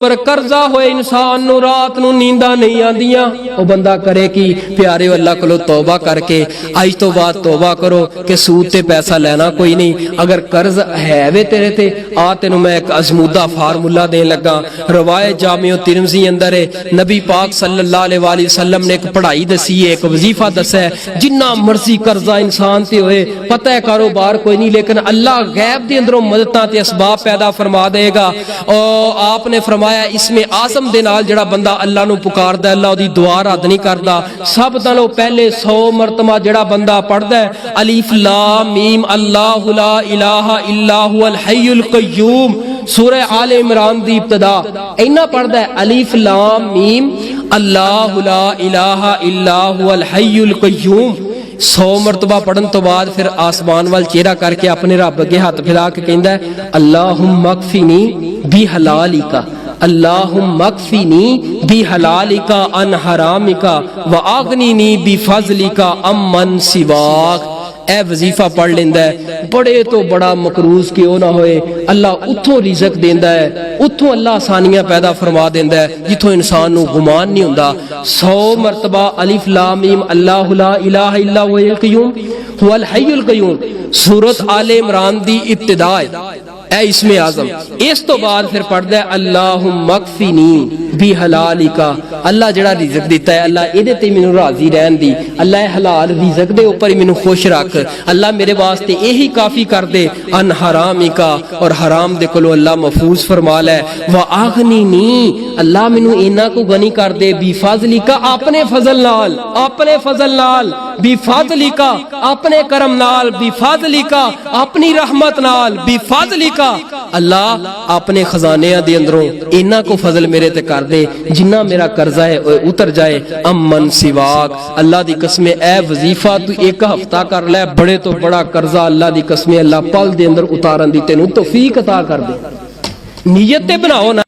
پر قرضہ ہوئے انسان نو رات نو نیندہ نہیں آندیاں او بندہ کرے کی پیارے اللہ کو توبہ کر کے آج تو بعد توبہ کرو کہ سود تے پیسہ لینا کوئی نہیں. اگر قرض ہے وے تیرے تے تینوں میں ایک ازمودہ فارمولہ دین لگا. روایت جامع ترمذی اندر ہے نبی پاک صلی اللہ علیہ وآلہ وسلم نے ایک پڑھائی دسی ہے, ایک وظیفہ دسا ہے. جنہ مرضی قرضہ انسان تے ہوئے پتہ ہے کاروبار کوئی نہیں لیکن اللہ غیب دے اندروں مدداں تے اسباب پیدا فرما دے گا. اور آپ نے فرمایا اس میں آزم دے نال جڑا بندہ اللہ نو پکاردا ہے اللہ دی دعا رد نہیں کردا. سب نالوں پہلے 100 مرتبہ جڑا بندہ پڑھدا ہے الف لام میم اللہ لا الہ الا هو الحی القیوم سورہ آل عمران دی ابتدا اینا پڑھدا ہے الف لام میم اللہ لا الہ الا هو الحی القیوم. 100 مرتبہ پڑھن تو بعد پھر آسمان وال چہرہ کر کے اپنے رب اگے ہاتھ پھیلا کے کہندا ہے اللہم اکفنی بحلالک اللہم اکفنی بحلالک عن حرامک واغننی بفضلک عمن سواک. اے وظیفہ پڑھ لیندا ہے بڑے تو بڑا مقروض کیوں نہ ہوئے اللہ اتھوں رزق دیندا ہے, اتھوں اللہ آسانیاں پیدا فرما دیندا ہے جتھوں انسان نو گمان نہیں ہوندا. 100 مرتبہ الف لام میم اللہ لا الہ الا هو القیوم هو الحی القیوم سورۃ آل عمران دی ابتدا اے اسم اعظم. اس تو بعد پھر پڑھدا ہے اللہم اکفنی بحلالک اللہ جڑا رزق دیتا ہے اللہ اے دے تے مینوں راضی رہن دی, اللہ حلال رزق دے اوپر مینوں خوش رکھ, اللہ میرے واسطے یہی کافی کر دے. ان حرامک اور حرام دے کولو اللہ محفوظ فرما لے. واغننی اللہ مینوں اینا کو غنی کر دے بفضلک اپنے فضل نال, اپنے فضل نال بفضلک اپنے کرم نال بفضلک اپنی رحمت نال بفضلک اللہ اپنے خزانے دے اندروں اینا کو فضل میرے تے کر دے جنہ میرا قرضہ ہے اتر جائے. امن سواک اللہ دی قسم اے وظیفہ تو ایک ہفتہ کر لے بڑے تو بڑا قرضہ اللہ دی قسم اللہ پل دے اندر اتارن دی تینوں توفیق عطا کر دے. نیت تے بناؤ نا.